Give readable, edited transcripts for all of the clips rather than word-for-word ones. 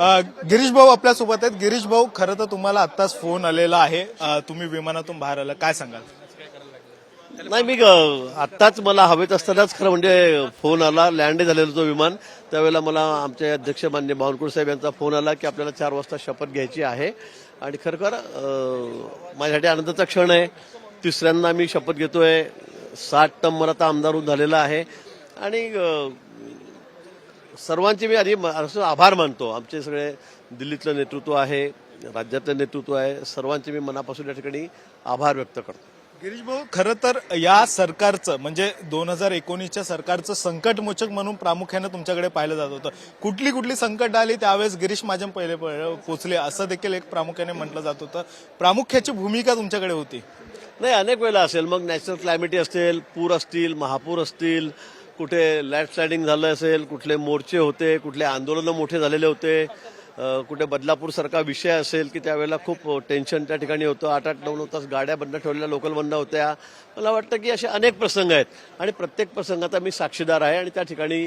गिरीश भाऊ आपल्या सोबत आहेत. गिरीश भाऊ, खरं तर तुम्हाला आत्ताच फोन आलेला आहे, तुम्ही विमानातून बाहेर आला, काय सांगाल? नाही, मी आत्ताच मला हवेत असतानाच खरं म्हणजे फोन आला, लँड झालेलं तो विमान. त्यावेळेला मला आमचे अध्यक्ष मान्य बावनकुळे साहेब यांचा फोन आला की आपल्याला 4 वाजता शपथ घ्यायची आहे. आणि खरखर माझ्यासाठी आनंदाचा क्षण आहे. तिसऱ्यांदा मी शपथ घेतोय. 60 टर्म मला आता आमदार होऊन झालेला आहे. आणि सर्वांचे मी आधी आभार मानतो. आमचे सगळे दिल्लीतलं नेतृत्व आहे, राज्यातलं नेतृत्व आहे, सर्वांचे मी मनापासून या ठिकाणी आभार व्यक्त करतो. गिरीश भाऊ, खरं तर या सरकारचं म्हणजे 2019च्या सरकारचं संकटमोचक म्हणून प्रामुख्याने तुमच्याकडे पाहिलं जात होतं. कुठली कुठली संकट आली त्यावेळेस गिरीश महाजन पहिले पोचले असं देखील एक प्रामुख्याने म्हटलं जात होतं. प्रामुख्याची भूमिका तुमच्याकडे होती. नाही, अनेक वेळेला असेल. मग नॅचरल क्लायमेटी असतील, पूर असतील, महापूर असतील, कुठे लँडस्लायडिंग झालं असेल, कुठले मोर्चे होते, कुठले आंदोलनं मोठे झालेले होते, कुठे बदलापूर सारखा विषय असेल की त्यावेळेला खूप टेन्शन त्या ठिकाणी होतं. 8-8, 9-9 तास गाड्या बंद ठेवलेल्या, लोकल बंद होत्या. मला वाटतं की असे अनेक प्रसंग आहेत आणि प्रत्येक प्रसंगाचा मी साक्षीदार आहे आणि त्या ठिकाणी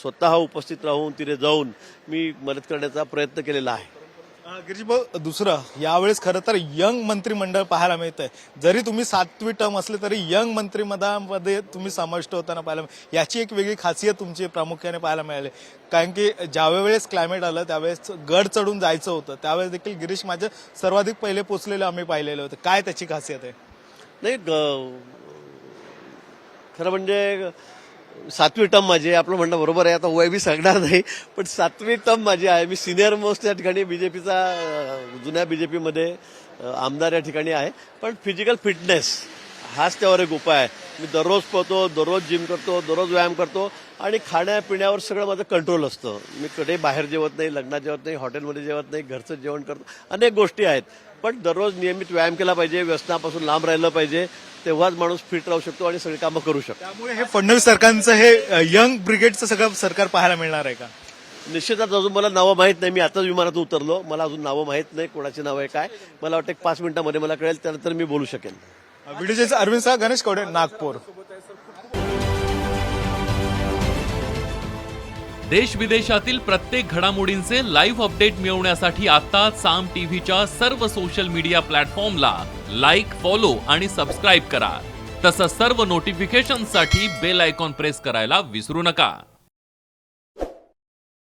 स्वतः उपस्थित राहून तिथे जाऊन मी मदत करण्याचा प्रयत्न केलेला आहे. गिरीश भाऊ, दुसरं यावेळेस खरं तर यंग मंत्रिमंडळ पाहायला मिळतंय. जरी तुम्ही 7वी टर्म असले तरी यंग मंत्रिमंडळामध्ये तुम्ही समाविष्ट होताना पाहायला याची एक वेगळी खासियत तुमची प्रामुख्याने पाहायला मिळाली. कारण की ज्यावेळेस क्लायमेट आलं त्यावेळेस गड चढून जायचं होतं, त्यावेळेस देखील गिरीश महाजन सर्वाधिक पहिले पोचलेले आम्ही पाहिलेले होते. काय त्याची खासियत आहे? नाही, खरं म्हणजे 7वी टर्म माझी, आपलं म्हणणं बरोबर आहे. आता वय बी सांगणार नाही, पण 7वी टर्म माझी आहे. मी सिनियर मोस्ट या ठिकाणी बीजेपीचा जुन्या बीजेपीमध्ये आमदार या ठिकाणी आहे. पण फिजिकल फिटनेस हाच त्यावर एक उपाय आहे. मी दररोज पळतो, दररोज जिम करतो, दररोज व्यायाम करतो आणि खाण्यापिण्यावर सगळं माझं कंट्रोल असतं. मी कधी बाहेर जेवत नाही, लग्नात जेवत नाही, हॉटेलमध्ये जेवत नाही, घरचं जेवण करतो. अनेक गोष्टी आहेत. पण दररोज नियमित व्यायाम केला पाहिजे, व्यसनापासून लांब राहिलं पाहिजे, तेव्हाच माणूस फिट राहू शकतो आणि सगळी कामं करू शकतो. त्यामुळे हे फडणवीस सरकारचं हे यंग ब्रिगेडचं सगळं सरकार पाहायला मिळणार आहे का? निश्चितच. अजून मला नावं माहीत नाही. मी आताच विमानातून उतरलो, मला अजून नावं माहीत नाही, कोणाची नावं आहे काय. मला वाटतं 5 मिनिटांमध्ये मला कळेल, त्यानंतर मी बोलू शकेन. व्हिडिओ जर्नलिस्ट अरविंद सह, गणेश कवडे, नागपूर. देश विदेशातील प्रत्येक घडामोडींचे लाईव्ह अपडेट मिळवण्यासाठी आता साम टीव्हीच्या सर्व सोशल मीडिया प्लॅटफॉर्मला लाईक, फॉलो आणि सबस्क्राईब करा. तसंच सर्व नोटिफिकेशनसाठी बेल आयकॉन प्रेस करायला विसरू नका.